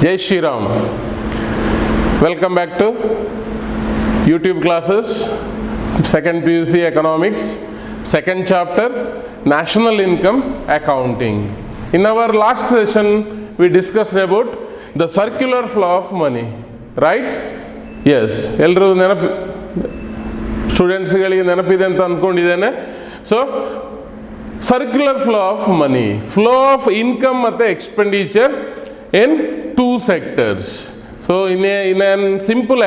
Jai Shri Ram. Welcome back to YouTube classes, second PUC Economics, second chapter, National Income Accounting. In our last session, we discussed about the circular flow of money, right? Yes, ಎಲ್ಲರೂ ಸ್ಟೂಡೆಂಟ್ಸ್ಗಳಿಗೆ ನೆನಪಿದೆ ಅಂತ ಅಂದ್ಕೊಂಡಿದ್ದೇನೆ. So circular flow of money, flow of income ಮತ್ತು expenditure in two sectors. So ಇನ್ನೇನು simple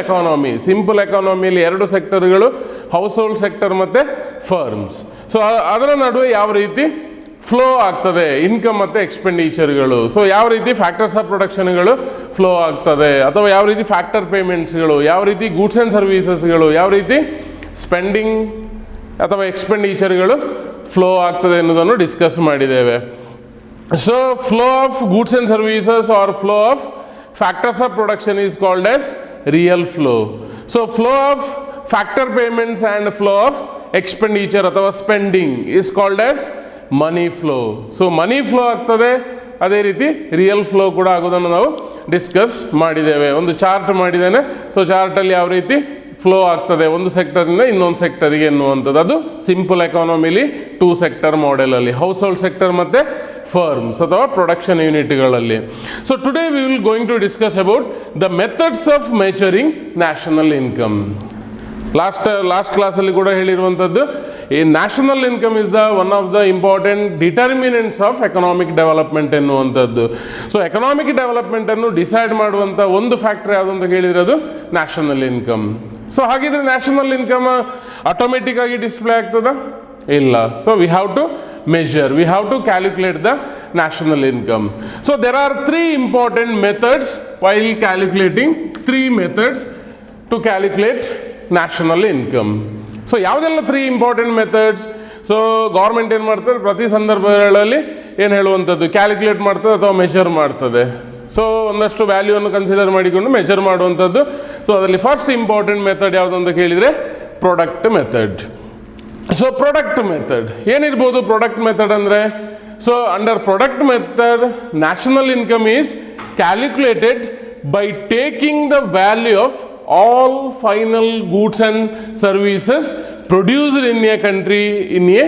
ಎಕಾನಮಿಲಿ ಎರಡು ಸೆಕ್ಟರ್ಗಳು, ಹೌಸ್ ಹೋಲ್ಡ್ ಸೆಕ್ಟರ್ ಮತ್ತು ಫರ್ಮ್ಸ್. ಸೊ ಅದರ ನಡುವೆ ಯಾವ ರೀತಿ ಫ್ಲೋ ಆಗ್ತದೆ ಇನ್ಕಮ್ ಮತ್ತು ಎಕ್ಸ್ಪೆಂಡಿಚರ್ಗಳು, ಸೊ ಯಾವ ರೀತಿ ಫ್ಯಾಕ್ಟರ್ಸ್ ಆಫ್ ಪ್ರೊಡಕ್ಷನ್ಗಳು ಫ್ಲೋ ಆಗ್ತದೆ, ಅಥವಾ ಯಾವ ರೀತಿ ಫ್ಯಾಕ್ಟರ್ ಪೇಮೆಂಟ್ಸ್ಗಳು, ಯಾವ ರೀತಿ ಗೂಡ್ಸ್ ಆ್ಯಂಡ್ ಸರ್ವೀಸಸ್ಗಳು, ಯಾವ ರೀತಿ ಸ್ಪೆಂಡಿಂಗ್ ಅಥವಾ ಎಕ್ಸ್ಪೆಂಡಿಚರ್ಗಳು ಫ್ಲೋ ಆಗ್ತದೆ ಎನ್ನುವುದನ್ನು ಡಿಸ್ಕಸ್ ಮಾಡಿದ್ದೇವೆ. So flow of goods and services or flow of factors of production is called as real flow. So flow of factor payments and flow of expenditure ಅಥವಾ spending is called as money flow. So money flow ಆಗ್ತದೆ, ಅದೇ ರೀತಿ real flow ಕೂಡ ಆಗೋದನ್ನು ನಾವು discuss ಮಾಡಿದ್ದೇವೆ. ಒಂದು chart ಮಾಡಿದ್ದೇನೆ. ಸೊ ಚಾರ್ಟಲ್ಲಿ ಯಾವ ರೀತಿ ಫ್ಲೋ ಆಗ್ತದೆ ಒಂದು ಸೆಕ್ಟರಿಂದ ಇನ್ನೊಂದು ಸೆಕ್ಟರಿಗೆ ಎನ್ನುವಂಥದ್ದು, ಅದು ಸಿಂಪಲ್ ಎಕಾನಮಿಲಿ ಟೂ ಸೆಕ್ಟರ್ ಮಾಡೆಲಲ್ಲಿ, ಹೌಸ್ ಹೋಲ್ಡ್ ಸೆಕ್ಟರ್ ಮತ್ತು ಫರ್ಮ್ಸ್ ಅಥವಾ ಪ್ರೊಡಕ್ಷನ್ ಯೂನಿಟ್ಗಳಲ್ಲಿ. So today we will going to discuss about the methods of measuring national income. Last ಕ್ಲಾಸಲ್ಲಿ ಕೂಡ ಹೇಳಿರುವಂಥದ್ದು, ಈ national income is the one of the important determinants of economic development ಎನ್ನುವಂಥದ್ದು. So economic ಡೆವಲಪ್ಮೆಂಟನ್ನು decide ಮಾಡುವಂಥ ಒಂದು factor ಯಾವುದು ಅಂತ ಹೇಳಿದರೆ ಅದು ನ್ಯಾಷನಲ್ ಇನ್ಕಮ್. ಸೊ ಹಾಗಿದ್ರೆ ನ್ಯಾಷನಲ್ ಇನ್ಕಮ್ ಆಟೋಮೆಟಿಕ್ ಆಗಿ ಡಿಸ್ಪ್ಲೇ ಆಗ್ತದ? ಇಲ್ಲ. So we have to measure, we have to calculate the national income. So there are three important methods while calculating, three methods to calculate national income. So ಯಾವುದೆಲ್ಲ three important methods? So government ಏನು ಮಾಡ್ತಾರೆ, ಪ್ರತಿ ಸಂದರ್ಭಗಳಲ್ಲಿ ಏನು ಹೇಳುವಂಥದ್ದು, calculate ಮಾಡ್ತದೆ ಅಥವಾ measure ಮಾಡ್ತದೆ. ಸೊ ಒಂದಷ್ಟು ವ್ಯಾಲ್ಯೂವನ್ನು ಕನ್ಸಿಡರ್ ಮಾಡಿಕೊಂಡು ಮೆಷರ್ ಮಾಡುವಂಥದ್ದು. ಸೊ ಅದರಲ್ಲಿ ಫಸ್ಟ್ ಇಂಪಾರ್ಟೆಂಟ್ ಮೆಥಡ್ ಯಾವುದು ಅಂತ ಕೇಳಿದರೆ product method. So product method ಏನಿರ್ಬೋದು? ಪ್ರಾಡಕ್ಟ್ ಮೆಥಡ್ ಅಂದರೆ, so under product method national income is calculated by taking the value of all final goods and services produced in a country in a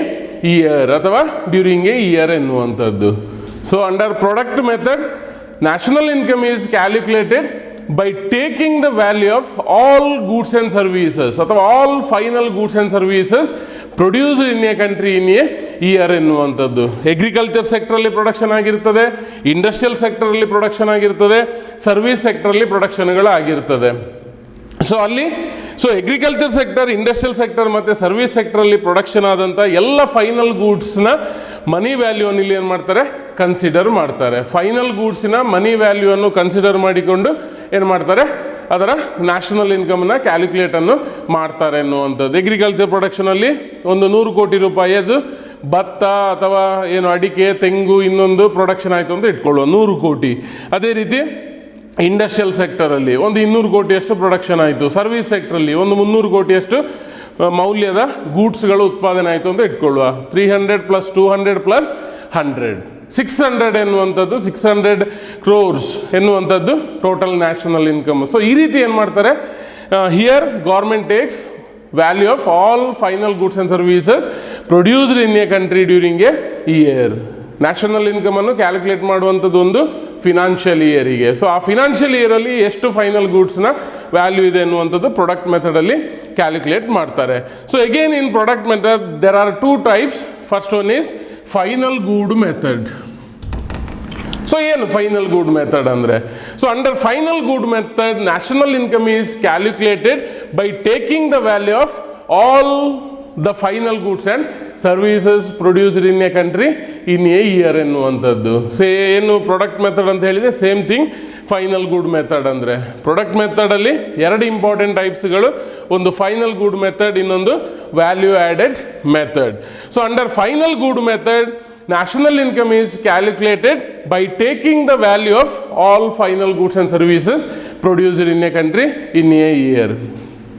year ಅಥವಾ during a year ಎನ್ನುವಂಥದ್ದು. So under product method national income is calculated by taking the value of all goods and services ಅಥವಾ all final goods and services produced in a country in a year ಎನ್ನುವಂಥದ್ದು. Agriculture ಸೆಕ್ಟರಲ್ಲಿ production ಆಗಿರ್ತದೆ, industrial ಸೆಕ್ಟರಲ್ಲಿ production ಆಗಿರ್ತದೆ, service ಸೆಕ್ಟರಲ್ಲಿ ಪ್ರೊಡಕ್ಷನ್ಗಳು ಆಗಿರ್ತದೆ. So ಅಲ್ಲಿ agriculture sector, industrial sector ಮತ್ತು service ಸೆಕ್ಟರಲ್ಲಿ production ಆದಂಥ ಎಲ್ಲ final ಗೂಡ್ಸ್ನ ಮನಿ ವ್ಯಾಲ್ಯೂವನ್ನು ಇಲ್ಲಿ ಏನು ಮಾಡ್ತಾರೆ, ಕನ್ಸಿಡರ್ ಮಾಡ್ತಾರೆ. ಫೈನಲ್ ಗೂಡ್ಸಿನ ಮನಿ ವ್ಯಾಲ್ಯೂವನ್ನು ಕನ್ಸಿಡರ್ ಮಾಡಿಕೊಂಡು ಏನು ಮಾಡ್ತಾರೆ, ಅದರ ನ್ಯಾಷನಲ್ ಇನ್ಕಮ್ನ ಕ್ಯಾಲ್ಕುಲೇಟನ್ನು ಮಾಡ್ತಾರೆ ಎನ್ನುವಂಥದ್ದು. ಅಗ್ರಿಕಲ್ಚರ್ ಪ್ರೊಡಕ್ಷನಲ್ಲಿ ಒಂದು 100 ಕೋಟಿ ರೂಪಾಯಿಯದು ಭತ್ತ ಅಥವಾ ಏನು ಅಡಿಕೆ, ತೆಂಗು ಇನ್ನೊಂದು ಪ್ರೊಡಕ್ಷನ್ ಆಯಿತು ಅಂತ ಇಟ್ಕೊಳ್ಳುವ 100 ಕೋಟಿ. ಅದೇ ರೀತಿ ಇಂಡಸ್ಟ್ರಿಯಲ್ ಸೆಕ್ಟರಲ್ಲಿ ಒಂದು 200 ಕೋಟಿಯಷ್ಟು ಪ್ರೊಡಕ್ಷನ್ ಆಯಿತು. ಸರ್ವಿಸ್ ಸೆಕ್ಟ್ರಲ್ಲಿ ಒಂದು 300 ಕೋಟಿಯಷ್ಟು ಮೌಲ್ಯದ ಗೂಡ್ಸ್ಗಳು ಉತ್ಪಾದನೆ ಆಯಿತು ಅಂತ ಇಟ್ಕೊಳ್ಳುವ. 300 + 200 + 100 600 ಎನ್ನುವಂಥದ್ದು, 600 crores ಎನ್ನುವಂಥದ್ದು ಟೋಟಲ್ ನ್ಯಾಷನಲ್ ಇನ್ಕಮ್. ಸೊ ಈ ರೀತಿ ಏನು ಮಾಡ್ತಾರೆ, here government takes value of all final goods and services produced in a country during a year. National ಇನ್ಕಮನ್ನು ಕ್ಯಾಲ್ಕುಲೇಟ್ ಮಾಡುವಂಥದ್ದು ಒಂದು ಫಿನಾನ್ಷಿಯಲ್ ಇಯರಿಗೆ. ಸೊ ಆ ಫಿನಾನ್ಷಿಯಲ್ ಇಯರಲ್ಲಿ ಎಷ್ಟು ಫೈನಲ್ ಗೂಡ್ಸ್ನ ವ್ಯಾಲ್ಯೂ ಇದೆ ಅನ್ನುವಂಥದ್ದು ಪ್ರಾಡಕ್ಟ್ ಮೆಥಡಲ್ಲಿ ಕ್ಯಾಲ್ಕುಲೇಟ್ ಮಾಡ್ತಾರೆ. So again in product method there are two types. First one is final good method. So ಏನು ಫೈನಲ್ ಗೂಡ್ ಮೆಥಡ್ ಅಂದರೆ? So under final good method national income is calculated by taking the value of all the final goods and services produced in a country in a year ಎನ್ನುವಂಥದ್ದು. ಏನು product method ಅಂತ ಹೇಳಿದರೆ same thing final good method ಅಂದರೆ. Product ಮೆಥಡಲ್ಲಿ ಎರಡು important ಟೈಪ್ಸ್ಗಳು, ಒಂದು final good method, ಇನ್ನೊಂದು value added method. So under final good method national income is calculated by taking the value of all final goods and services produced in a country in a year.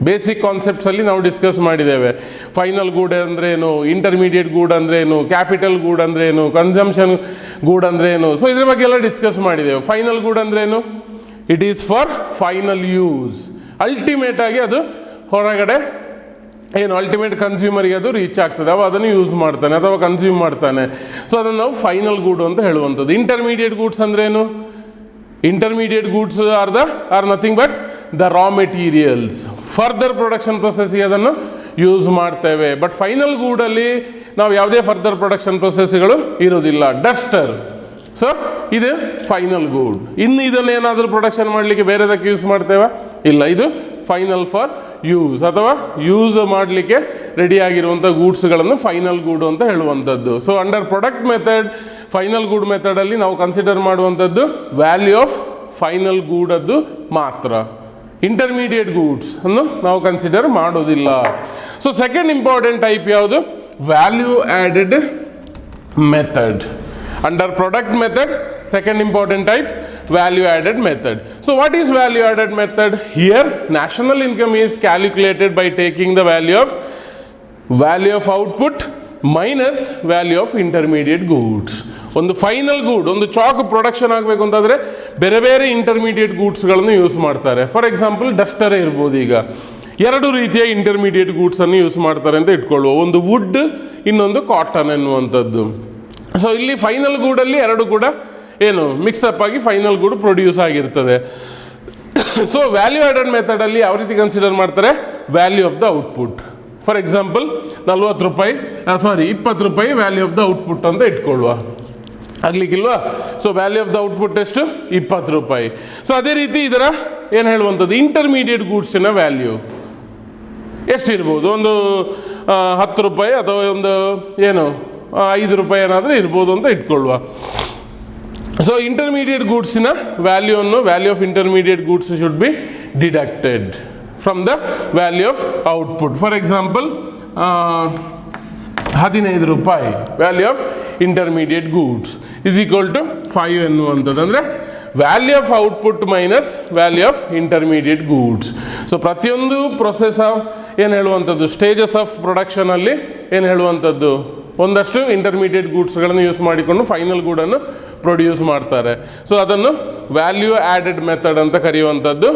Basic ಕಾನ್ಸೆಪ್ಟ್ಸಲ್ಲಿ ನಾವು discuss ಮಾಡಿದ್ದೇವೆ. Final ಗೂಡ್ ಅಂದರೆ ಏನು, intermediate ಗೂಡ್ ಅಂದರೆ ಏನು, capital ಗೂಡ್ ಅಂದರೆ ಏನು, consumption ಗೂಡ್ ಅಂದರೆ ಏನು. ಸೊ ಇದ್ರ ಬಗ್ಗೆ ಎಲ್ಲ ಡಿಸ್ಕಸ್ ಮಾಡಿದ್ದೇವೆ. ಫೈನಲ್ ಗೂಡ್ ಅಂದರೆ ಏನು? It is for final use. Ultimate ಆಗಿ ಅದು ಹೊರಗಡೆ ಏನು ಅಲ್ಟಿಮೇಟ್ ಕನ್ಸ್ಯೂಮರ್ಗೆ ಅದು ರೀಚ್ ಆಗ್ತದೆ, ಅವ ಅದನ್ನು ಯೂಸ್ ಮಾಡ್ತಾನೆ ಅಥವಾ ಕನ್ಸ್ಯೂಮ್ ಮಾಡ್ತಾನೆ. ಸೊ ಅದನ್ನು ನಾವು ಫೈನಲ್ ಗೂಡ್ ಅಂತ ಹೇಳುವಂಥದ್ದು. ಇಂಟರ್ಮೀಡಿಯೇಟ್ ಗೂಡ್ಸ್ ಅಂದ್ರೇನು? Intermediate goods are nothing but the raw materials. Further production ಪ್ರೊಸೆಸ್ಗೆ ಅದನ್ನು ಯೂಸ್ ಮಾಡ್ತೇವೆ. ಬಟ್ ಫೈನಲ್ ಗೂಡಲ್ಲಿ ನಾವು ಯಾವುದೇ ಫರ್ದರ್ ಪ್ರೊಡಕ್ಷನ್ ಪ್ರೊಸೆಸ್ಗಳು ಇರೋದಿಲ್ಲ. ಡಸ್ಟರ್, ಸೊ ಇದು ಫೈನಲ್ ಗೂಡ್. ಇನ್ನು ಇದನ್ನೇನಾದರೂ ಪ್ರೊಡಕ್ಷನ್ ಮಾಡಲಿಕ್ಕೆ ಬೇರೆದಕ್ಕೆ ಯೂಸ್ ಮಾಡ್ತೇವೆ? ಇಲ್ಲ, ಇದು ಫೈನಲ್ ಫಾರ್ ಯೂಸ್ ಅಥವಾ ಯೂಸ್ ಮಾಡಲಿಕ್ಕೆ ರೆಡಿಯಾಗಿರುವಂಥ ಗೂಡ್ಸ್ಗಳನ್ನು ಫೈನಲ್ ಗೂಡ್ ಅಂತ ಹೇಳುವಂಥದ್ದು. So under product method, final good ಮೆಥಡಲ್ಲಿ ನಾವು ಕನ್ಸಿಡರ್ ಮಾಡುವಂಥದ್ದು ವ್ಯಾಲ್ಯೂ ಆಫ್ ಫೈನಲ್ ಗೂಡದ್ದು ಮಾತ್ರ. ಇಂಟರ್ಮೀಡಿಯೇಟ್ ಗೂಡ್ಸ್ ಅನ್ನು ನಾವು ಕನ್ಸಿಡರ್ ಮಾಡೋದಿಲ್ಲ. ಸೊ ಸೆಕೆಂಡ್ ಇಂಪಾರ್ಟೆಂಟ್ ಟೈಪ್ ಯಾವುದು? Value added method. Under product method, second important type, value added method. So what is value added method? Here national income is calculated by taking the value of output minus value of intermediate goods. ಒಂದು final ಗೂಡ್, ಒಂದು chalk production ಆಗಬೇಕು ಅಂತಂದರೆ ಬೇರೆ ಬೇರೆ intermediate ಗೂಡ್ಸ್ಗಳನ್ನು use ಮಾಡ್ತಾರೆ. For example ಡಸ್ಟರೇ ಇರ್ಬೋದು. ಈಗ ಎರಡು ರೀತಿಯ ಇಂಟರ್ಮೀಡಿಯೇಟ್ ಗೂಡ್ಸನ್ನು ಯೂಸ್ ಮಾಡ್ತಾರೆ ಅಂತ ಇಟ್ಕೊಳ್ಳುವ. ಒಂದು ವುಡ್, ಇನ್ನೊಂದು ಕಾಟನ್ ಎನ್ನುವಂಥದ್ದು. ಸೊ ಇಲ್ಲಿ ಫೈನಲ್ ಗೂಡಲ್ಲಿ ಎರಡು ಕೂಡ ಏನು ಮಿಕ್ಸಪ್ ಆಗಿ ಫೈನಲ್ ಗೂಡ್ ಪ್ರೊಡ್ಯೂಸ್ ಆಗಿರ್ತದೆ. ಸೊ ವ್ಯಾಲ್ಯೂ ಆ್ಯಡೆಡ್ ಮೆಥಡಲ್ಲಿ ಯಾವ ರೀತಿ ಕನ್ಸಿಡರ್ ಮಾಡ್ತಾರೆ? Value of the output. For example 20 ರೂಪಾಯಿ ವ್ಯಾಲ್ಯೂ ಆಫ್ ದ ಔಟ್ಪುಟ್ ಅಂತ ಇಟ್ಕೊಳ್ಳುವ, ಆಗ್ಲಿಕ್ಕಿಲ್ವಾ? So value of the output ಎಷ್ಟು? 20 ರೂಪಾಯಿ. ಸೊ ಅದೇ ರೀತಿ ಇದರ ಏನು ಹೇಳುವಂಥದ್ದು, ಇಂಟರ್ಮೀಡಿಯೇಟ್ ಗೂಡ್ಸಿನ ವ್ಯಾಲ್ಯೂ ಎಷ್ಟಿರ್ಬೋದು? ಒಂದು 10 ರೂಪಾಯಿ ಅಥವಾ ಒಂದು ಏನು 5 ರೂಪಾಯಿ ಏನಾದರೂ ಇರ್ಬೋದು ಅಂತ ಇಟ್ಕೊಳ್ಳುವ. ಸೊ ಇಂಟರ್ಮೀಡಿಯೇಟ್ ಗೂಡ್ಸಿನ value of intermediate goods should be deducted from the value of output. For example 15 ರೂಪಾಯಿ value of intermediate goods is equal to 5 ಎನ್ನುವಂಥದ್ದು. ಅಂದರೆ value of output minus value of intermediate goods. So ಪ್ರತಿಯೊಂದು process of ಏನು ಹೇಳುವಂಥದ್ದು, stages of ಪ್ರೊಡಕ್ಷನಲ್ಲಿ ಏನು ಹೇಳುವಂಥದ್ದು, ಒಂದಷ್ಟು ಇಂಟರ್ಮೀಡಿಯೇಟ್ ಗೂಡ್ಸ್ಗಳನ್ನು ಯೂಸ್ ಮಾಡಿಕೊಂಡು ಫೈನಲ್ ಗೂಡನ್ನು ಪ್ರೊಡ್ಯೂಸ್ ಮಾಡ್ತಾರೆ. ಸೊ ಅದನ್ನು ವ್ಯಾಲ್ಯೂ ಆ್ಯಡೆಡ್ ಮೆಥಡ್ ಅಂತ ಕರೆಯುವಂಥದ್ದು.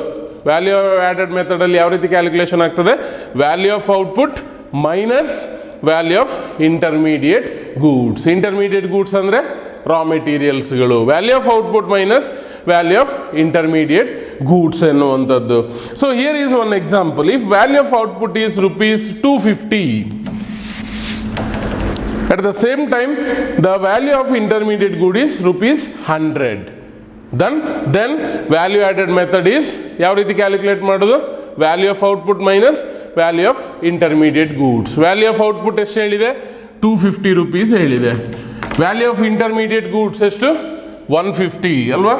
ವ್ಯಾಲ್ಯೂ ಆ್ಯಡೆಡ್ ಮೆಥಡಲ್ಲಿ ಯಾವ ರೀತಿ ಕ್ಯಾಲ್ಕುಲೇಷನ್ ಆಗ್ತದೆ? Value of output minus value of intermediate goods. Intermediate goods ಅಂದರೆ ರಾ ಮೆಟೀರಿಯಲ್ಸ್ಗಳು. Value of output minus value of intermediate goods ಎನ್ನುವಂಥದ್ದು. So here is one example. If value of output is ₹250, at the same time the value of intermediate good is ₹100, then value added method is ಯಾವ ರೀತಿ calculate ಮಾಡೋದು? Value of output minus value of intermediate goods. Value of output ಎಷ್ಟು ಹೇಳಿದೆ? ₹250 ಹೇಳಿದೆ. Value of intermediate goods ಎಷ್ಟು? 150 ಅಲ್ವಾ?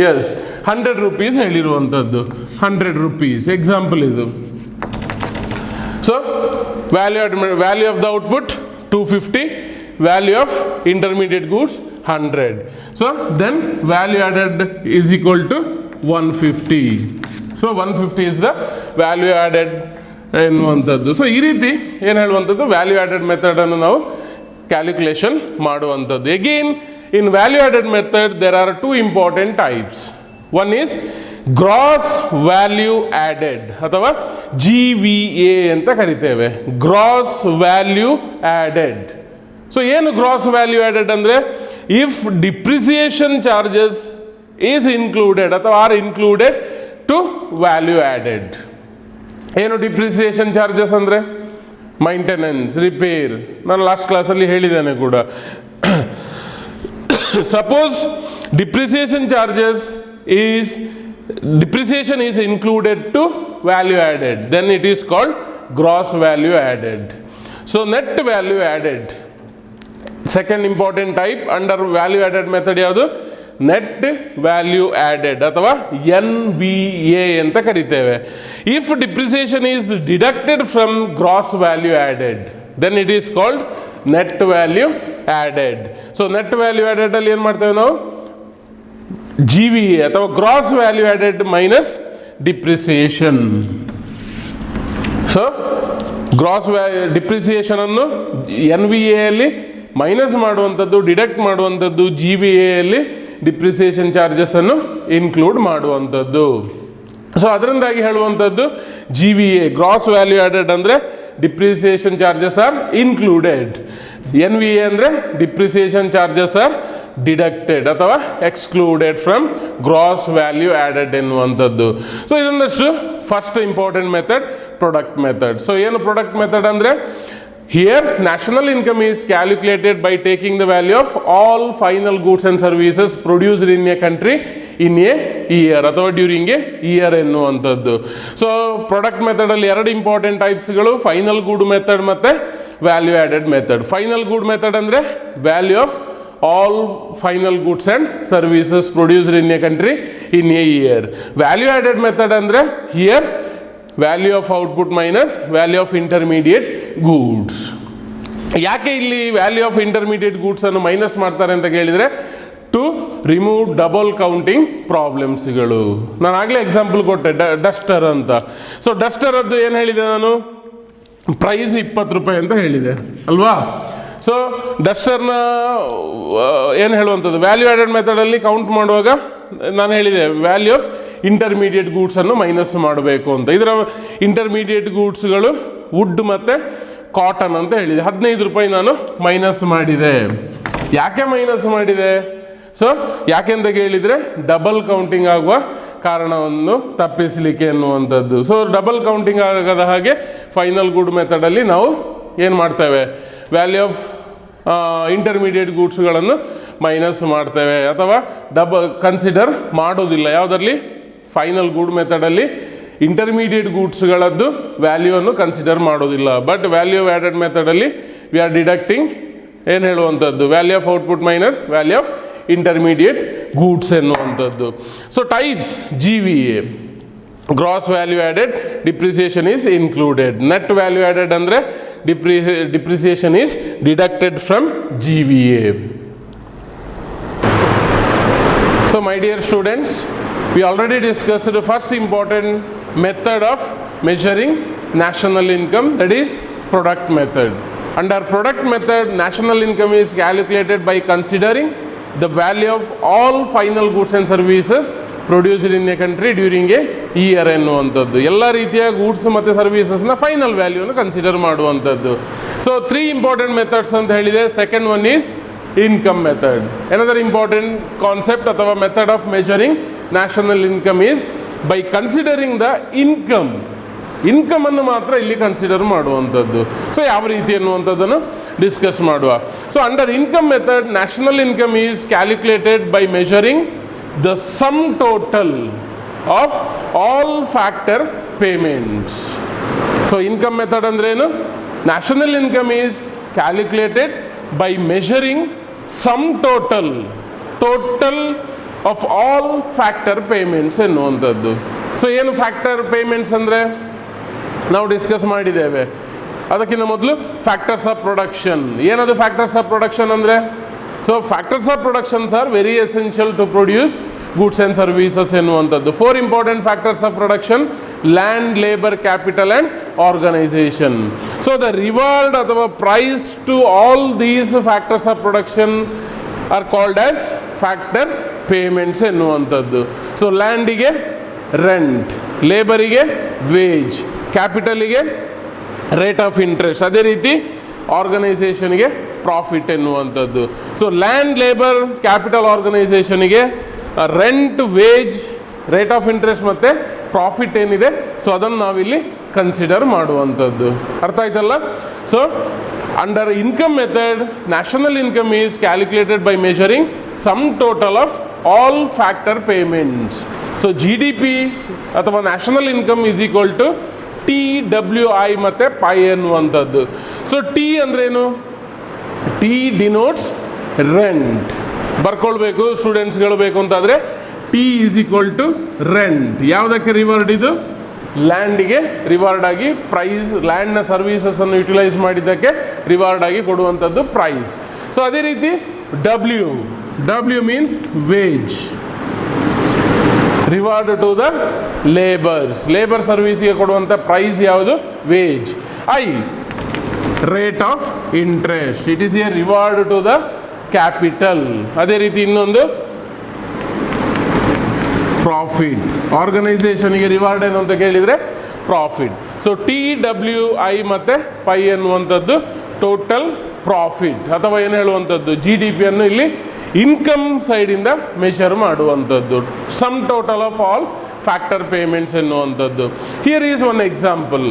S, ₹100 ಹೇಳಿರುವಂಥದ್ದು. ₹100 example ಇದು. So value of the output 250, value of intermediate goods 100. So then value added is equal to 150. So 150 is the value added ಎನ್ನುವಂಥದ್ದು. So ಈ ರೀತಿ ಏನು ಹೇಳುವಂಥದ್ದು, ವ್ಯಾಲ್ಯೂ ಆ್ಯಡೆಡ್ ಮೆಥಡನ್ನು ನಾವು ಕ್ಯಾಲ್ಕುಲೇಷನ್ ಮಾಡುವಂಥದ್ದು. Again in value added method there are 2 important types. One is gross value added ಅಥವಾ GVA ಅಂತ ಕರಿತೇವೆ. Gross value added. ಸೊ ಏನು ಗ್ರಾಸ್ ವ್ಯಾಲ್ಯೂ ಆ್ಯಡೆಡ್ ಅಂದರೆ, if depreciation charges is included ಅಥವಾ or included to value added. ಏನು depreciation charges ಅಂದರೆ? Maintenance, repair. ನಾನು last ಕ್ಲಾಸಲ್ಲಿ ಹೇಳಿದ್ದೇನೆ ಕೂಡ. Suppose depreciation charges depreciation is included to value added, then it is called gross value added. So net value added, second important type under value added method ಯಾವುದು? net value added ಅಥವಾ NVA ಅಂತ ಕರಿತೇವೆ. If depreciation is deducted from gross value added, then it is called net value added. So net value added ಅಲ್ಲಿ ಏನು ಮಾಡ್ತೇವೆ ನಾವು? GVA ಅಥವಾ gross value added minus depreciation. So gross depreciation ಅನ್ನು NVA ಅಲ್ಲಿ ಮೈನಸ್ ಮಾಡುವಂಥದ್ದು, ಡಿಡಕ್ಟ್ ಮಾಡುವಂಥದ್ದು GVA ಅಲ್ಲಿ ಡಿಪ್ರಿಸಿಯೇಷನ್ ಚಾರ್ಜಸನ್ನು ಇನ್ಕ್ಲೂಡ್ ಮಾಡುವಂಥದ್ದು. ಸೊ ಅದರಿಂದಾಗಿ ಹೇಳುವಂಥದ್ದು GVA ಗ್ರಾಸ್ ವ್ಯಾಲ್ಯೂ ಆ್ಯಡೆಡ್ ಅಂದರೆ depreciation charges are included, NVA ಅಂದರೆ ಡಿಪ್ರಿಸಿಯೇಷನ್ ಚಾರ್ಜಸ್ ಆರ್ ಡಿಡಕ್ಟೆಡ್ ಅಥವಾ excluded from gross value added ಎನ್ನುವಂಥದ್ದು. ಸೊ ಇದೊಂದಷ್ಟು first important method product method. So ಏನು ಪ್ರಾಡಕ್ಟ್ ಮೆಥಡ್ ಅಂದರೆ here national income is calculated by taking the value of all final goods and services produced in a country in a year ಅಥವಾ during a year ಎನ್ನುವಂಥದ್ದು. So product ಮೆಥಡಲ್ಲಿ ಎರಡು important ಟೈಪ್ಸ್ಗಳು, final good method ಮತ್ತು value added method. Final good method ಅಂದರೆ value of all final goods and services produced in a country in a year. Value added method andre here value of output minus value of intermediate goods. ಯಾಕೆ ಇಲ್ಲಿ value of intermediate goods ಅನ್ನು minus ಮಾಡ್ತಾರೆ ಅಂತ ಕೇಳಿದರೆ to remove double counting ಪ್ರಾಬ್ಲಮ್ಸ್ಗಳು. ನಾನು ಆಗಲೇ example ಕೊಟ್ಟೆ Duster ಅಂತ. ಸೊ ಡಸ್ಟರದ್ದು ಏನು ಹೇಳಿದೆ ನಾನು, ಪ್ರೈಸ್ 20 ರೂಪಾಯಿ ಅಂತ ಹೇಳಿದೆ ಅಲ್ವಾ. ಸೊ ಡಸ್ಟರ್ನ ಏನು ಹೇಳುವಂಥದ್ದು ವ್ಯಾಲ್ಯೂ ಆ್ಯಡೆಡ್ ಮೆಥಡಲ್ಲಿ ಕೌಂಟ್ ಮಾಡುವಾಗ ನಾನು ಹೇಳಿದೆ ವ್ಯಾಲ್ಯೂ ಆಫ್ ಇಂಟರ್ಮೀಡಿಯೇಟ್ ಗೂಡ್ಸನ್ನು ಮೈನಸ್ ಮಾಡಬೇಕು ಅಂತ. ಇದರ ಇಂಟರ್ಮೀಡಿಯೇಟ್ ಗೂಡ್ಸ್ಗಳು ವುಡ್ ಮತ್ತು ಕಾಟನ್ ಅಂತ ಹೇಳಿದೆ. 15 ರೂಪಾಯಿ ನಾನು ಮೈನಸ್ ಮಾಡಿದೆ. ಯಾಕೆ ಮೈನಸ್ ಮಾಡಿದೆ? ಸೊ ಯಾಕೆಂತ ಕೇಳಿದರೆ ಡಬಲ್ ಕೌಂಟಿಂಗ್ ಆಗುವ ಕಾರಣವನ್ನು ತಪ್ಪಿಸಲಿಕ್ಕೆ ಎನ್ನುವಂಥದ್ದು. ಸೊ ಡಬಲ್ ಕೌಂಟಿಂಗ್ ಆಗದ ಹಾಗೆ ಫೈನಲ್ ಗುಡ್ ಮೆಥಡಲ್ಲಿ ನಾವು ಏನು ಮಾಡ್ತೇವೆ, ವ್ಯಾಲ್ಯೂ ಆಫ್ ಇಂಟರ್ಮೀಡಿಯೇಟ್ ಗೂಡ್ಸ್ಗಳನ್ನು ಮೈನಸ್ ಮಾಡ್ತೇವೆ ಅಥವಾ ಕನ್ಸಿಡರ್ ಮಾಡೋದಿಲ್ಲ. ಯಾವುದರಲ್ಲಿ? ಫೈನಲ್ ಗುಡ್ ಮೆಥಡಲ್ಲಿ ಇಂಟರ್ಮೀಡಿಯೇಟ್ ಗೂಡ್ಸ್ಗಳದ್ದು ವ್ಯಾಲ್ಯೂವನ್ನು ಕನ್ಸಿಡರ್ ಮಾಡೋದಿಲ್ಲ. ಬಟ್ ವ್ಯಾಲ್ಯೂ ಆ್ಯಡೆಡ್ ಮೆಥಡಲ್ಲಿ ವಿ ಆರ್ ಡಿಡಕ್ಟಿಂಗ್ ಏನು ಹೇಳುವಂಥದ್ದು value of output minus value of intermediate goods ಎನ್ನುವಂಥದ್ದು. So types GVA gross value added depreciation is included. Net value added ಅಂದರೆ depreciation is deducted from GVA. So my dear students, we already discussed the first important method of measuring national income, that is product method. Under product method, national income is calculated by considering the value of all final goods and services produced in a country during a year ಎನ್ನುವಂಥದ್ದು. ಎಲ್ಲ ರೀತಿಯ goods ಮತ್ತು ಸರ್ವೀಸಸ್ನ final ವ್ಯಾಲ್ಯೂನ consider ಮಾಡುವಂಥದ್ದು. So 3 important methods ಅಂತ ಹೇಳಿದೆ. Second one is income method. Another important concept ಅಥವಾ method of measuring national income is by considering the ಇನ್ಕಮನ್ನು ಮಾತ್ರ ಇಲ್ಲಿ ಕನ್ಸಿಡರ್ ಮಾಡುವಂಥದ್ದು. ಸೊ ಯಾವ ರೀತಿ ಎನ್ನುವಂಥದ್ದನ್ನು ಡಿಸ್ಕಸ್ ಮಾಡುವ. So under income method national income is calculated by measuring the sum total of all factor payments. So income method andrenu, national income is calculated by measuring sum total of all factor payments ಎನ್ನುವಂಥದ್ದು. So ಏನು factor payments ಅಂದರೆ ನಾವು discuss ಮಾಡಿದ್ದೇವೆ. ಅದಕ್ಕಿಂತ ಮೊದಲು factors of production. ಏನದು factors of production ಅಂದರೆ? So factors of productions are very essential to produce goods and services ಎನ್ನುವಂಥದ್ದು. 4 important factors of production: land, labour, capital and organisation. So the reward ಅಥವಾ price to all these factors of production are called as factor payments ಎನ್ನುವಂಥದ್ದು. So ಲ್ಯಾಂಡಿಗೆ rent, ಲೇಬರಿಗೆ wage, ಕ್ಯಾಪಿಟಲಿಗೆ rate of interest, ಅದೇ ರೀತಿ ಆರ್ಗನೈಸೇಷನ್ಗೆ profit ಎನ್ನುವಂಥದ್ದು. So land, labour, capital, ಆರ್ಗನೈಸೇಷನ್ಗೆ rent, wage, rate of interest ಮತ್ತು ಪ್ರಾಫಿಟ್ ಏನಿದೆ ಸೊ ಅದನ್ನು ನಾವಿಲ್ಲಿ ಕನ್ಸಿಡರ್ ಮಾಡುವಂಥದ್ದು. ಅರ್ಥ ಆಯ್ತಲ್ಲ? So under income method national income is calculated by measuring sum total of all factor payments. So GDP ಅಥವಾ national income is equal to TWI ಮತ್ತು ಪೈ ಎನ್ನುವಂಥದ್ದು. ಸೊ ಟಿ ಅಂದ್ರೇನು? T denotes rent. ಬರ್ಕೊಳ್ಬೇಕು ಸ್ಟೂಡೆಂಟ್ಸ್ಗಳು ಬೇಕು ಅಂತಾದರೆ T is equal to rent. ಯಾವುದಕ್ಕೆ ರಿವಾರ್ಡ್? ಇದು ಲ್ಯಾಂಡಿಗೆ ರಿವಾರ್ಡ್ ಆಗಿ ಪ್ರೈಸ್, ಲ್ಯಾಂಡ್ನ ಸರ್ವೀಸಸನ್ನು ಯುಟಿಲೈಸ್ ಮಾಡಿದ್ದಕ್ಕೆ ರಿವಾರ್ಡ್ ಆಗಿ ಕೊಡುವಂಥದ್ದು ಪ್ರೈಸ್. ಸೊ ಅದೇ ರೀತಿ W means wage, reward to the labours. Labour ಸರ್ವೀಸಿಗೆ ಕೊಡುವಂಥ ಪ್ರೈಸ್ ಯಾವುದು? Wage. I rate of interest, it is a reward to the capital. ಅದೇ ರೀತಿ ಇನ್ನೊಂದು ಪ್ರಾಫಿಟ್. ಆರ್ಗನೈಸೇಷನ್ಗೆ ರಿವಾರ್ಡ್ ಏನು ಅಂತ ಕೇಳಿದರೆ ಪ್ರಾಫಿಟ್. ಸೊ TWI ಮತ್ತು ಪೈ ಎನ್ನುವಂಥದ್ದು ಟೋಟಲ್ ಪ್ರಾಫಿಟ್, ಅಥವಾ ಏನು ಹೇಳುವಂಥದ್ದು GDP ಅನ್ನು ಇಲ್ಲಿ ಇನ್ಕಮ್ ಸೈಡಿಂದ ಮೆಷರ್ ಮಾಡುವಂಥದ್ದು. Sum total of all factor payments ಎನ್ನುವಂಥದ್ದು. Here is one example.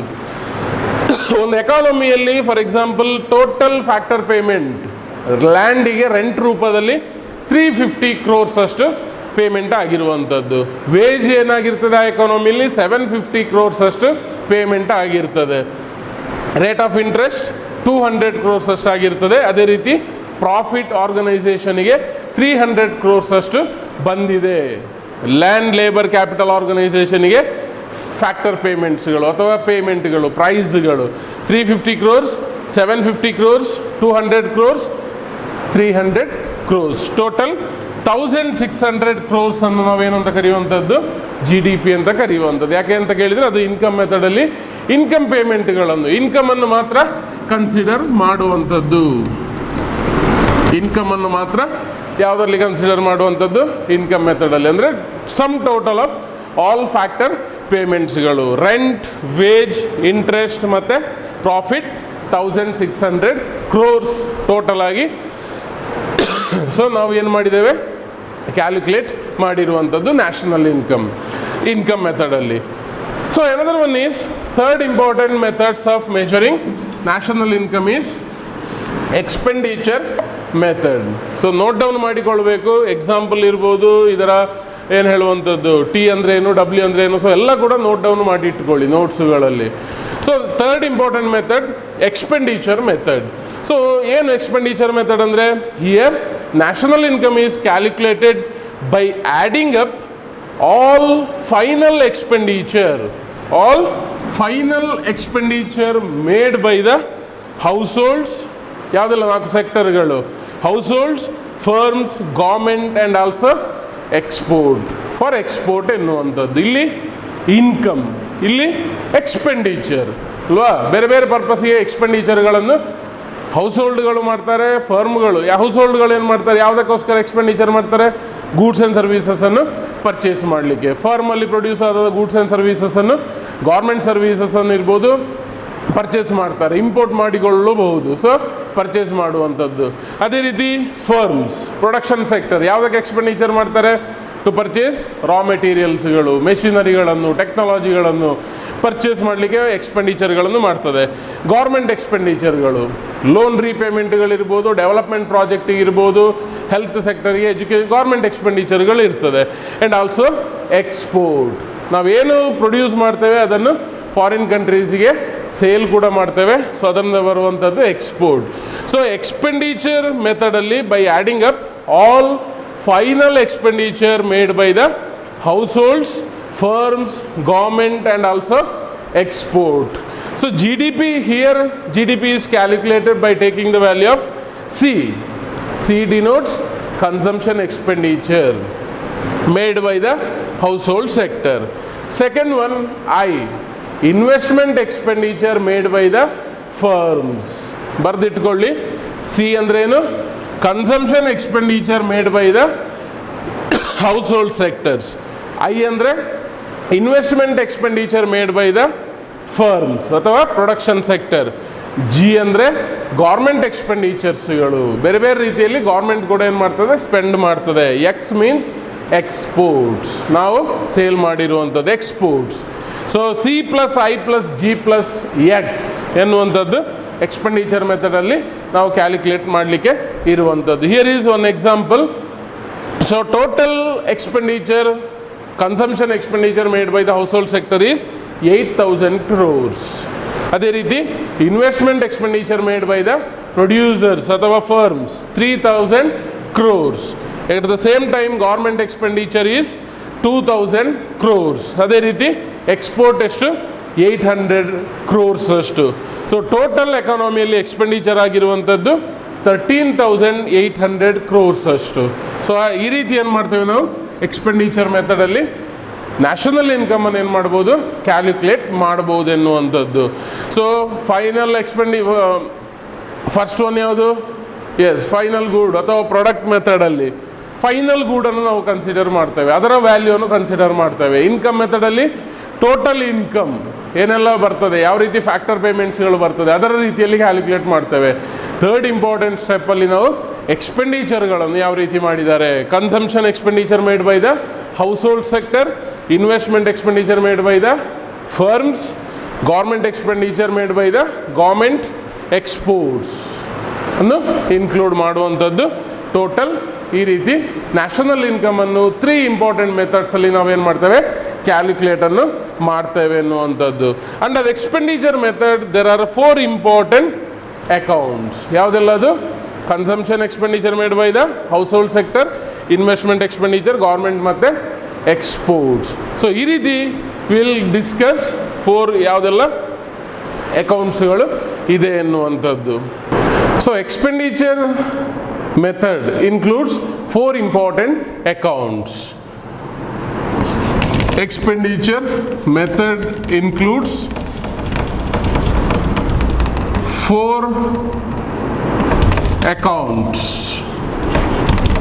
ಒಂದು ಎಕಾನಮಿಯಲ್ಲಿ for example total factor payment ಲ್ಯಾಂಡಿಗೆ ರೆಂಟ್ ರೂಪದಲ್ಲಿ 350 crores ಅಷ್ಟು ಪೇಮೆಂಟ್ ಆಗಿರುವಂಥದ್ದು. ವೇಜ್ ಏನಾಗಿರ್ತದೆ ಆ ಎಕಾನಮಿಯಲ್ಲಿ 750 crores ಅಷ್ಟು ಪೇಮೆಂಟ್ ಆಗಿರ್ತದೆ. ರೇಟ್ ಆಫ್ ಇಂಟ್ರೆಸ್ಟ್ 200 crores ಅಷ್ಟು ಆಗಿರ್ತದೆ. ಅದೇ ರೀತಿ ಪ್ರಾಫಿಟ್ ಆರ್ಗನೈಸೇಷನ್ಗೆ 300 crores ಅಷ್ಟು ಬಂದಿದೆ. ಲ್ಯಾಂಡ್ ಲೇಬರ್ ಕ್ಯಾಪಿಟಲ್ ಆರ್ಗನೈಸೇಷನ್ಗೆ ಫ್ಯಾಕ್ಟರ್ ಪೇಮೆಂಟ್ಸ್ಗಳು ಅಥವಾ ಪೇಮೆಂಟ್ಗಳು ಪ್ರೈಸ್ಗಳು 350 crores, 750 crores, 200 crores, 300 crores. Total 1600 crores ಅನ್ನು ನಾವೇನು ಅಂತ ಕರೆಯುವಂಥದ್ದು GDP ಅಂತ ಕರೆಯುವಂಥದ್ದು. ಯಾಕೆ ಅಂತ ಕೇಳಿದರೆ ಅದು ಇನ್ಕಮ್ ಮೆಥಡಲ್ಲಿ ಇನ್ಕಮ್ ಪೇಮೆಂಟ್ಗಳನ್ನು ಇನ್ಕಮನ್ನು ಮಾತ್ರ ಕನ್ಸಿಡರ್ ಮಾಡುವಂಥದ್ದು. ಇನ್ಕಮನ್ನು ಮಾತ್ರ ಯಾವುದರಲ್ಲಿ ಕನ್ಸಿಡರ್ ಮಾಡುವಂಥದ್ದು ಇನ್ಕಮ್ ಮೆಥಡಲ್ಲಿ, ಅಂದರೆ sum total of all factor ಪೇಮೆಂಟ್ಸ್ಗಳು ರೆಂಟ್, ವೇಜ್, ಇಂಟ್ರೆಸ್ಟ್ ಮತ್ತು ಪ್ರಾಫಿಟ್ 1600 crores ಟೋಟಲ್ ಆಗಿ. ಸೊ ನಾವು ಏನು ಮಾಡಿದ್ದೇವೆ, ಕ್ಯಾಲ್ಕುಲೇಟ್ ಮಾಡಿರುವಂಥದ್ದು ನ್ಯಾಷನಲ್ ಇನ್ಕಮ್ ಮೆಥಡಲ್ಲಿ. So another one is third important methods of measuring national income is expenditure method. So note down ಮಾಡಿಕೊಳ್ಬೇಕು. Example ಇರ್ಬೋದು, ಇದರ ಏನು ಹೇಳುವಂಥದ್ದು T ಅಂದರೆ ಏನು, W ಅಂದರೆ ಏನು, ಸೊ ಎಲ್ಲ ಕೂಡ ನೋಟ್ ಡೌನ್ ಮಾಡಿ ಇಟ್ಕೊಳ್ಳಿ ನೋಟ್ಸ್ಗಳಲ್ಲಿ. So third important method expenditure method. So ಏನು ಎಕ್ಸ್ಪೆಂಡಿಚರ್ ಮೆಥಡ್ ಅಂದರೆ, here national income is calculated by adding up all final expenditure made by the households. ಯಾವುದೆಲ್ಲ 4 ಸೆಕ್ಟರ್ಗಳು: households, firms, government and also for export ಎನ್ನುವಂಥದ್ದು. ಇಲ್ಲಿ income, ಇಲ್ಲಿ expenditure ಅಲ್ವಾ. ಬೇರೆ ಬೇರೆ ಪರ್ಪಸ್ಗೆ ಎಕ್ಸ್ಪೆಂಡಿಚರ್ಗಳನ್ನು ಹೌಸ್ಹೋಲ್ಡ್ಗಳು ಮಾಡ್ತಾರೆ, ಫರ್ಮ್ಗಳು. ಹೌಸ್ಹೋಲ್ಡ್ಗಳು ಏನು ಮಾಡ್ತಾರೆ, ಯಾವುದಕ್ಕೋಸ್ಕರ ಎಕ್ಸ್ಪೆಂಡಿಚರ್ ಮಾಡ್ತಾರೆ, ಗೂಡ್ಸ್ ಆ್ಯಂಡ್ ಸರ್ವೀಸಸನ್ನು ಪರ್ಚೇಸ್ ಮಾಡಲಿಕ್ಕೆ. ಫರ್ಮಲ್ಲಿ ಪ್ರೊಡ್ಯೂಸ್ ಆದ ಗೂಡ್ಸ್ ಆ್ಯಂಡ್ ಸರ್ವೀಸಸನ್ನು, ಗೌರ್ಮೆಂಟ್ ಸರ್ವೀಸಸನ್ನು ಇರ್ಬೋದು, ಪರ್ಚೇಸ್ ಮಾಡ್ತಾರೆ, ಇಂಪೋರ್ಟ್ ಮಾಡಿಕೊಳ್ಳಬಹುದು. ಸೊ ಪರ್ಚೇಸ್ ಮಾಡುವಂಥದ್ದು. ಅದೇ ರೀತಿ ಫರ್ಮ್ಸ್, ಪ್ರೊಡಕ್ಷನ್ ಸೆಕ್ಟರ್, ಯಾವುದಕ್ಕೆ ಎಕ್ಸ್ಪೆಂಡಿಚರ್ ಮಾಡ್ತಾರೆ, ಟು ಪರ್ಚೇಸ್ ರಾ ಮೆಟೀರಿಯಲ್ಸ್ಗಳು, ಮೆಷಿನರಿಗಳನ್ನು, ಟೆಕ್ನಾಲಜಿಗಳನ್ನು ಪರ್ಚೇಸ್ ಮಾಡಲಿಕ್ಕೆ ಎಕ್ಸ್ಪೆಂಡಿಚರ್ಗಳನ್ನು ಮಾಡ್ತದೆ. ಗೌರ್ಮೆಂಟ್ ಎಕ್ಸ್ಪೆಂಡಿಚರ್ಗಳು ಲೋನ್ ರೀಪೇಮೆಂಟ್ಗಳಿರ್ಬೋದು, ಡೆವಲಪ್ಮೆಂಟ್ ಪ್ರಾಜೆಕ್ಟಿಗೆ ಇರ್ಬೋದು, ಹೆಲ್ತ್ ಸೆಕ್ಟರ್ಗೆ, ಗೌರ್ಮೆಂಟ್ ಎಕ್ಸ್ಪೆಂಡಿಚರ್ಗಳು ಇರ್ತದೆ. ಆ್ಯಂಡ್ ಆಲ್ಸೋ ಎಕ್ಸ್ಪೋರ್ಟ್, ನಾವೇನು ಪ್ರೊಡ್ಯೂಸ್ ಮಾಡ್ತೇವೆ ಅದನ್ನು ಫಾರಿನ್ ಕಂಟ್ರೀಸಿಗೆ ಸೇಲ್ ಕೂಡ ಮಾಡ್ತೇವೆ. ಸೊ ಅದರಿಂದ ಬರುವಂಥದ್ದು ಎಕ್ಸ್ಪೋರ್ಟ್. ಸೊ ಎಕ್ಸ್ಪೆಂಡಿಚರ್ ಮೆಥಡಲ್ಲಿ by adding up all final expenditure made by the households, firms, government and also export. So GDP here, GDP is calculated by taking the value of C. C denotes consumption expenditure made by the household sector. Second one, I, investment expenditure made by the firms. ಬರೆದಿಟ್ಕೊಳ್ಳಿ. C ಅಂದ್ರೇನು, consumption expenditure made by the household sectors. I ಅಂದರೆ investment expenditure made by the firms ಅಥವಾ production sector. G ಅಂದರೆ government ಎಕ್ಸ್ಪೆಂಡಿಚರ್ಸ್ಗಳು, ಬೇರೆ ಬೇರೆ ರೀತಿಯಲ್ಲಿ government ಕೂಡ ಏನು ಮಾಡ್ತದೆ, ಸ್ಪೆಂಡ್ ಮಾಡ್ತದೆ. ಎಕ್ಸ್ ಮೀನ್ಸ್ ಎಕ್ಸ್ಪೋರ್ಟ್ಸ್, ನಾವು ಸೇಲ್ ಮಾಡಿರುವಂಥದ್ದು exports. So C plus I plus G plus X ಎನ್ನುವಂಥದ್ದು ಎಕ್ಸ್ಪೆಂಡಿಚರ್ ಮೆಥಡಲ್ಲಿ ನಾವು ಕ್ಯಾಲ್ಕುಲೇಟ್ ಮಾಡಲಿಕ್ಕೆ ಇರುವಂಥದ್ದು. Here is one example. So total expenditure, consumption expenditure made by the household sector is 8000 crores. ಅದೇ ರೀತಿ investment expenditure made by the producers ಅಥವಾ firms 3000 crores. At the same time government expenditure is 2000 crores. ಅದೇ ರೀತಿ export ಎಷ್ಟು, 800 crores ಅಷ್ಟು. So total ಎಕಾನಮಿಯಲ್ಲಿ expenditure ಆಗಿರುವಂಥದ್ದು 13,800 crores ಅಷ್ಟು. So ಈ ರೀತಿ ಏನು ಮಾಡ್ತೇವೆ ನಾವು ಎಕ್ಸ್ಪೆಂಡಿಚರ್ ಮೆಥಡಲ್ಲಿ ನ್ಯಾಷನಲ್ ಇನ್ಕಮನ್ನು ಏನು ಮಾಡ್ಬೋದು, ಕ್ಯಾಲ್ಕುಲೇಟ್ ಮಾಡ್ಬೋದು ಎನ್ನುವಂಥದ್ದು. ಸೊ ಫೈನಲ್ ಫಸ್ಟ್ ಒನ್ ಯಾವುದು, ಎಸ್ ಫೈನಲ್ ಗುಡ್ ಅಥವಾ ಪ್ರಾಡಕ್ಟ್ ಮೆಥಡಲ್ಲಿ ಫೈನಲ್ ಗೂಡನ್ನು ನಾವು ಕನ್ಸಿಡರ್ ಮಾಡ್ತೇವೆ, ಅದರ ವ್ಯಾಲ್ಯೂವನ್ನು ಕನ್ಸಿಡರ್ ಮಾಡ್ತೇವೆ. ಇನ್ಕಮ್ ಮೆಥಡಲ್ಲಿ ಟೋಟಲ್ ಇನ್ಕಮ್ ಏನೆಲ್ಲ ಬರ್ತದೆ, ಯಾವ ರೀತಿ ಫ್ಯಾಕ್ಟರ್ ಪೇಮೆಂಟ್ಸ್ಗಳು ಬರ್ತದೆ ಅದರ ರೀತಿಯಲ್ಲಿ ಕ್ಯಾಲ್ಕುಲೇಟ್ ಮಾಡ್ತೇವೆ. ಥರ್ಡ್ ಇಂಪಾರ್ಟೆಂಟ್ ಸ್ಟೆಪ್ಪಲ್ಲಿ ನಾವು ಎಕ್ಸ್ಪೆಂಡಿಚರ್ಗಳನ್ನು ಯಾವ ರೀತಿ ಮಾಡಿದ್ದಾರೆ, consumption expenditure made by the household sector, investment expenditure made by the firms, government expenditure made by the government, exports ಅನ್ನು ಇನ್ಕ್ಲೂಡ್ ಮಾಡುವಂಥದ್ದು ಟೋಟಲ್. ಈ ರೀತಿ ನ್ಯಾಷನಲ್ ಇನ್ಕಮನ್ನು 3 ಇಂಪಾರ್ಟೆಂಟ್ ಮೆಥಡ್ಸಲ್ಲಿ ನಾವೇನು ಮಾಡ್ತೇವೆ, ಕ್ಯಾಲ್ಕುಲೇಟನ್ನು ಮಾಡ್ತೇವೆ ಅನ್ನುವಂಥದ್ದು. Under expenditure method there are 4 important accounts. ಯಾವುದೆಲ್ಲ ಅದು? Consumption expenditure made by the household sector, investment expenditure, government ಮತ್ತು ಎಕ್ಸ್ಪೋರ್ಟ್ಸ್. ಸೊ ಈ ರೀತಿ ವಿಲ್ ಡಿಸ್ಕಸ್ 4 ಯಾವುದೆಲ್ಲ ಅಕೌಂಟ್ಸ್ಗಳು ಇದೆ ಎನ್ನುವಂಥದ್ದು. So expenditure method includes 4 important accounts. Expenditure method includes 4 accounts.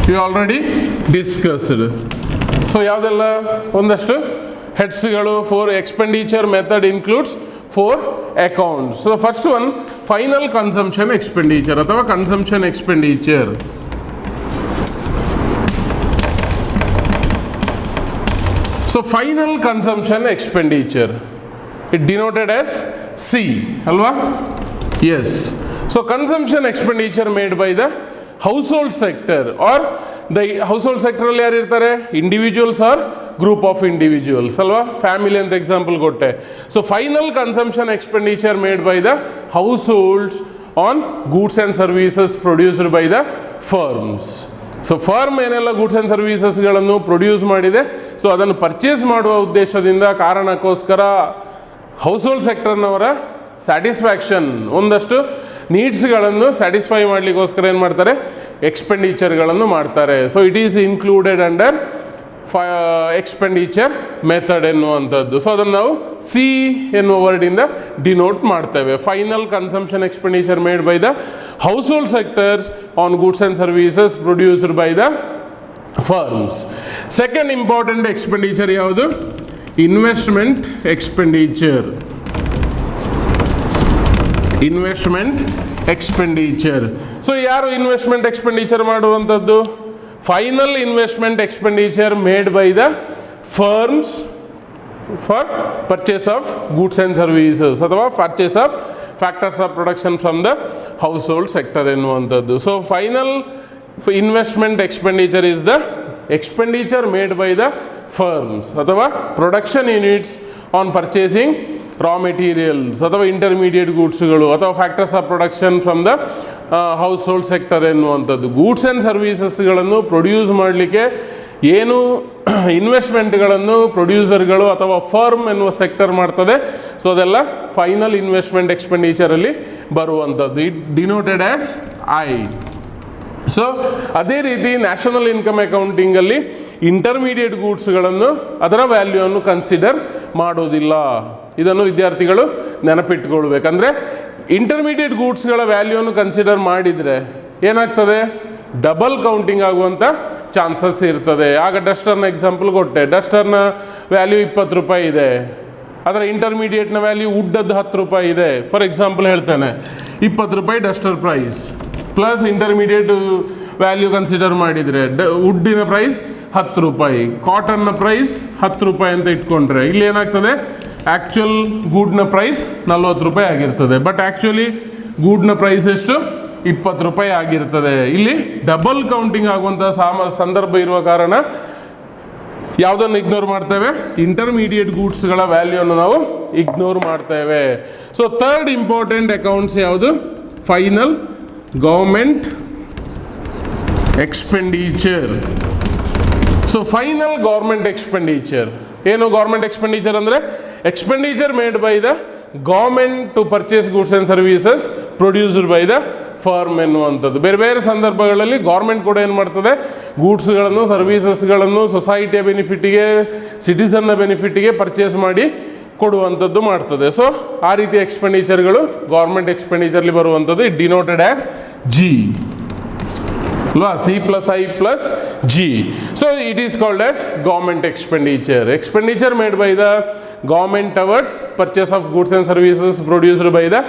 We already discussed. So ಯಾವುದೆಲ್ಲ ಒಂದಷ್ಟು ಹೆಡ್ಸ್ಗಳು 4 expenditure method includes 4 accounts. So the first one, final consumption expenditure ಅಥವಾ consumption expenditure. So final consumption expenditure, it denoted as C, alva? Yes. So consumption expenditure made by the household sector or the household sector ಅಲ್ಲಿ ಯಾರು ಇರ್ತಾರೆ, individuals or group of individuals ಅಲ್ವಾ, family ಅಂತ example ಕೊಟ್ಟೆ. So final consumption expenditure made by the households on goods and services produced by the firms. So firm ಏನೆಲ್ಲ goods and ಸರ್ವೀಸಸ್ಗಳನ್ನು produce ಮಾಡಿದೆ, so ಅದನ್ನು ಪರ್ಚೇಸ್ ಮಾಡುವ ಉದ್ದೇಶದಿಂದ ಕಾರಣಕ್ಕೋಸ್ಕರ ಹೌಸ್ ಹೋಲ್ಡ್ ಸೆಕ್ಟರ್ನವರ ಸ್ಯಾಟಿಸ್ಫ್ಯಾಕ್ಷನ್, ಒಂದಷ್ಟು ನೀಡ್ಸ್ಗಳನ್ನು ಸ್ಯಾಟಿಸ್ಫೈ ಮಾಡಲಿಕ್ಕೋಸ್ಕರ ಏನು ಮಾಡ್ತಾರೆ, ಎಕ್ಸ್ಪೆಂಡಿಚರ್ಗಳನ್ನು ಮಾಡ್ತಾರೆ. So it is included under expenditure method ಎನ್ನುವಂಥದ್ದು. ಸೊ ಅದನ್ನು ನಾವು ಸಿ ಎನ್ನುವ ವರ್ಡಿಂದ ಡಿನೋಟ್ ಮಾಡ್ತೇವೆ. Final consumption expenditure made by the household sectors on goods and services produced by the firms. Second important expenditure ಯಾವುದು? Investment expenditure. Investment expenditure. So ಯಾರು investment expenditure ಮಾಡುವಂಥದ್ದು? Final investment expenditure made by the firms for purchase of goods and services ಅಥವಾ purchase of factors of production from the household sector ಎನ್ನುವಂಥದ್ದು. So final investment expenditure is the expenditure made by the firms ಅಥವಾ production units on purchasing raw materials ಅಥವಾ intermediate ಗೂಡ್ಸ್ಗಳು ಅಥವಾ factors of production from the household sector ಎನ್ನುವಂಥದ್ದು. Goods and ಸರ್ವೀಸಸ್ಗಳನ್ನು produce ಮಾಡಲಿಕ್ಕೆ ಏನು ಇನ್ವೆಸ್ಟ್ಮೆಂಟ್ಗಳನ್ನು ಪ್ರೊಡ್ಯೂಸರ್ಗಳು ಅಥವಾ ಫರ್ಮ್ ಎನ್ನುವ ಸೆಕ್ಟರ್ ಮಾಡ್ತದೆ, ಸೊ ಅದೆಲ್ಲ ಫೈನಲ್ ಇನ್ವೆಸ್ಟ್ಮೆಂಟ್ ಎಕ್ಸ್ಪೆಂಡಿಚರಲ್ಲಿ ಬರುವಂಥದ್ದು. It denoted as I. So ಅದೇ ರೀತಿ ನ್ಯಾಷನಲ್ ಇನ್ಕಮ್ ಅಕೌಂಟಿಂಗಲ್ಲಿ ಇಂಟರ್ಮೀಡಿಯೇಟ್ ಗೂಡ್ಸ್ಗಳನ್ನು ಅದರ ವ್ಯಾಲ್ಯೂವನ್ನು ಕನ್ಸಿಡರ್ ಮಾಡೋದಿಲ್ಲ. ಇದನ್ನು ವಿದ್ಯಾರ್ಥಿಗಳು ನೆನಪಿಟ್ಕೊಳ್ಬೇಕಂದ್ರೆ ಇಂಟರ್ಮೀಡಿಯೇಟ್ ಗೂಡ್ಸ್ಗಳ ವ್ಯಾಲ್ಯೂವನ್ನು ಕನ್ಸಿಡರ್ ಮಾಡಿದರೆ ಏನಾಗ್ತದೆ, ಡಬಲ್ ಕೌಂಟಿಂಗ್ ಆಗುವಂಥ ಚಾನ್ಸಸ್ ಇರ್ತದೆ. ಆಗ ಡಸ್ಟರ್ನ ಎಕ್ಸಾಂಪಲ್ ಕೊಟ್ಟೆ. ಡಸ್ಟರ್ನ ವ್ಯಾಲ್ಯೂ 20 ರೂಪಾಯಿ ಇದೆ, ಅದರ ಇಂಟರ್ಮೀಡಿಯೇಟ್ನ ವ್ಯಾಲ್ಯೂ ವುಡ್ಡದ್ದು 10 ರೂಪಾಯಿ ಇದೆ. ಫಾರ್ ಎಕ್ಸಾಂಪಲ್ ಹೇಳ್ತೇನೆ, 20 ರೂಪಾಯಿ duster price plus intermediate value consider ಮಾಡಿದರೆ ವುಡ್ಡಿನ ಪ್ರೈಸ್ 10 ರೂಪಾಯಿ, ಕಾಟನ್ನ ಪ್ರೈಸ್ 10 ರೂಪಾಯಿ ಅಂತ ಇಟ್ಕೊಂಡ್ರೆ ಇಲ್ಲಿ ಏನಾಗ್ತದೆ, ಆ್ಯಕ್ಚುಯಲ್ ಗೂಡ್ನ ಪ್ರೈಸ್ 40 ರೂಪಾಯಿ ಆಗಿರ್ತದೆ. ಬಟ್ ಆ್ಯಕ್ಚುಲಿ ಗೂಡ್ನ ಪ್ರೈಸ್ ಎಷ್ಟು, 20 ರೂಪಾಯಿ ಆಗಿರ್ತದೆ. ಇಲ್ಲಿ ಡಬಲ್ ಕೌಂಟಿಂಗ್ ಆಗುವಂಥ ಸಂದರ್ಭ ಇರುವ ಕಾರಣ ಯಾವುದನ್ನು ಇಗ್ನೋರ್ ಮಾಡ್ತೇವೆ, ಇಂಟರ್ಮೀಡಿಯೇಟ್ ಗೂಡ್ಸ್ಗಳ ವ್ಯಾಲ್ಯೂವನ್ನು ನಾವು ಇಗ್ನೋರ್ ಮಾಡ್ತೇವೆ. ಸೊ ಥರ್ಡ್ ಇಂಪಾರ್ಟೆಂಟ್ ಅಕೌಂಟ್ಸ್ ಯಾವುದು? Final government expenditure. So final government expenditure ಏನು? ಗೌರ್ಮೆಂಟ್ ಎಕ್ಸ್ಪೆಂಡಿಚರ್ ಅಂದರೆ expenditure made by the government to purchase goods and services produced by the firm ಎನ್ನುವಂಥದ್ದು. ಬೇರೆ ಬೇರೆ ಸಂದರ್ಭಗಳಲ್ಲಿ ಗೌರ್ಮೆಂಟ್ ಕೂಡ ಏನು ಮಾಡ್ತದೆ, ಗೂಡ್ಸ್ಗಳನ್ನು ಸರ್ವೀಸಸ್ಗಳನ್ನು ಸೊಸೈಟಿಯ ಬೆನಿಫಿಟ್ಟಿಗೆ, ಸಿಟಿಸನ್ನ ಬೆನಿಫಿಟ್ಟಿಗೆ ಪರ್ಚೇಸ್ ಮಾಡಿ ಕೊಡುವಂಥದ್ದು ಮಾಡ್ತದೆ. ಸೊ ಆ ರೀತಿ ಎಕ್ಸ್ಪೆಂಡಿಚರ್ಗಳು ಗೌರ್ಮೆಂಟ್ ಎಕ್ಸ್ಪೆಂಡಿಚರ್ಲಿ ಬರುವಂಥದ್ದು. ಇಟ್ ಡಿನೋಟೆಡ್ ಆ್ಯಸ್ ಜಿ ಅಲ್ವಾ, C+I+ G. So it is called as government expenditure. Expenditure made by the government towards purchase of goods and services produced by the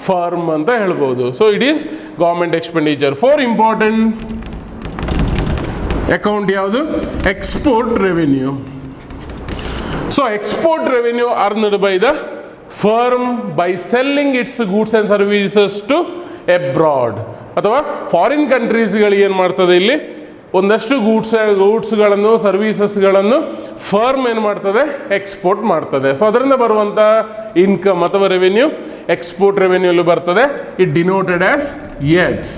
firm ಅಂತ ಹೇಳ್ಬೋದು. So it is government expenditure. 4 important account ಯಾವುದು? Export revenue. So export revenue earned by the firm by selling its goods and services to abroad ಅಥವಾ foreign ಕಂಟ್ರೀಸ್ಗಳು ಏನು ಮಾಡ್ತದೆ, ಇಲ್ಲಿ ಒಂದಷ್ಟು ಗೂಡ್ಸ್ಗಳನ್ನು ಸರ್ವೀಸಸ್ಗಳನ್ನು firm ಏನು ಮಾಡ್ತದೆ, ಎಕ್ಸ್ಪೋರ್ಟ್ ಮಾಡ್ತದೆ. ಸೊ ಅದರಿಂದ ಬರುವಂಥ ಇನ್ಕಮ್ ಅಥವಾ ರೆವೆನ್ಯೂ ಎಕ್ಸ್ಪೋರ್ಟ್ ರೆವೆನ್ಯೂಲು ಬರ್ತದೆ. It denoted as X.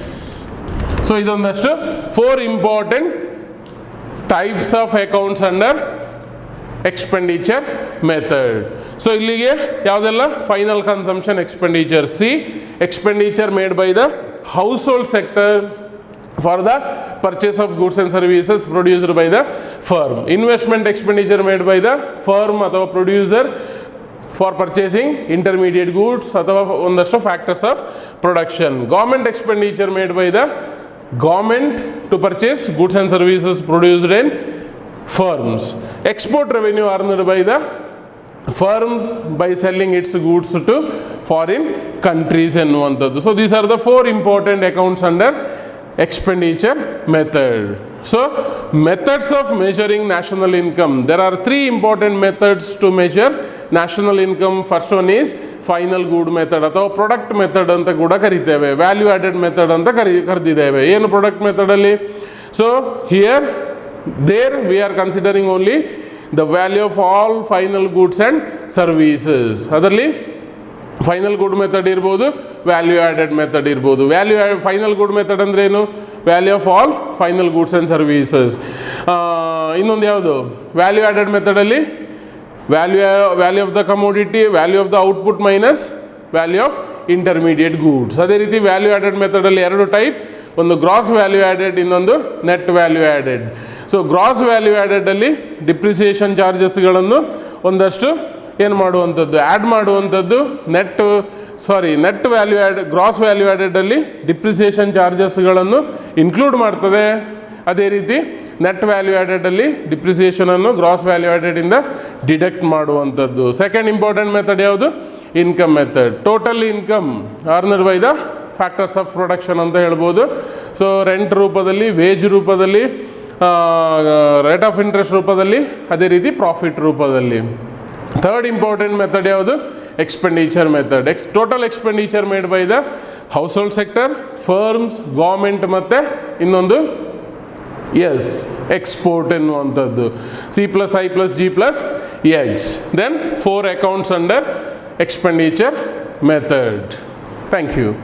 So ಇದೊಂದಷ್ಟು 4 important types of accounts under expenditure method. So ಇಲ್ಲಿಗೆ ಯಾವುದೆಲ್ಲ? Final consumption expenditure. C, expenditure made by the household sector for the purchase of goods and services produced by the firm. Investment expenditure made by the firm ಅಥವಾ producer for purchasing intermediate goods ಅಥವಾ ಒಂದಷ್ಟು factors of production. Government expenditure made by the government to purchase goods and services produced in firms. Export revenue earned by the firms by selling its goods to foreign countries ಎನ್ನುವಂಥದ್ದು. So these are the 4 important accounts under expenditure method. So methods of measuring national income. There are 3 important methods to measure national income. First one is final good method ಅಥವಾ product method ಅಂತ ಕೂಡ ಕರಿತೇವೆ. Value added method ಅಂತ ಕರೆದಿದ್ದೇವೆ. ಏನು product method ಅಲ್ಲಿ? So here there we are considering only the value of all final goods and services. ಅದರಲ್ಲಿ final good method ಇರ್ಬೋದು, value added method ಇರ್ಬೋದು. ಫೈನಲ್ ಗುಡ್ ಮೆಥಡ್ ಅಂದ್ರೆ ಏನು? Value of all final goods and services. ಇನ್ನೊಂದು ಯಾವುದು? Value added ಮೆಥಡಲ್ಲಿ value of the commodity, value of the output minus value of intermediate goods. ಅದೇ ರೀತಿ value added ಮೆಥಡಲ್ಲಿ 2 ಟೈಪ್, ಒಂದು ಗ್ರಾಸ್ ವ್ಯಾಲ್ಯೂ ಆ್ಯಡೆಡ್, ಇನ್ನೊಂದು net value added. So gross value ಆ್ಯಡೆಡಲ್ಲಿ depreciation ಚಾರ್ಜಸ್ಗಳನ್ನು ಒಂದಷ್ಟು ಏನು ಮಾಡುವಂಥದ್ದು, ಆ್ಯಡ್ ಮಾಡುವಂಥದ್ದು. ನೆಟ್ ವ್ಯಾಲ್ಯೂ ಗ್ರಾಸ್ ವ್ಯಾಲ್ಯೂ ಆ್ಯಡೆಡಲ್ಲಿ ಡಿಪ್ರಿಸಿಯೇಷನ್ ಚಾರ್ಜಸ್ಗಳನ್ನು ಇನ್ಕ್ಲೂಡ್ ಮಾಡ್ತದೆ. ಅದೇ ರೀತಿ ನೆಟ್ ವ್ಯಾಲ್ಯೂ ಆ್ಯಡೆಡಲ್ಲಿ ಡಿಪ್ರಿಸಿಯೇಷನನ್ನು ಗ್ರಾಸ್ ವ್ಯಾಲ್ಯೂ ಆ್ಯಡೆಡಿಂದ ಡಿಡಕ್ಟ್ ಮಾಡುವಂಥದ್ದು. ಸೆಕೆಂಡ್ ಇಂಪಾರ್ಟೆಂಟ್ ಮೆಥಡ್ ಯಾವುದು? Income method. Total income earned by the factors of production ಅಂತ ಹೇಳ್ಬೋದು. ಸೊ ರೆಂಟ್ ರೂಪದಲ್ಲಿ, ವೇಜ್ ರೂಪದಲ್ಲಿ, ರೇಟ್ ಆಫ್ ಇಂಟ್ರೆಸ್ಟ್ ರೂಪದಲ್ಲಿ, ಅದೇ ರೀತಿ ಪ್ರಾಫಿಟ್ ರೂಪದಲ್ಲಿ. ಥರ್ಡ್ ಇಂಪಾರ್ಟೆಂಟ್ ಮೆಥಡ್ ಯಾವುದು? Expenditure method. Total expenditure made by the household sector, firms, government ಮತ್ತು ಇನ್ನೊಂದು ಎಕ್ಸ್ಪೋರ್ಟ್ ಎನ್ನುವಂಥದ್ದು. C+I+G+X. Then 4 accounts under expenditure method. Thank you.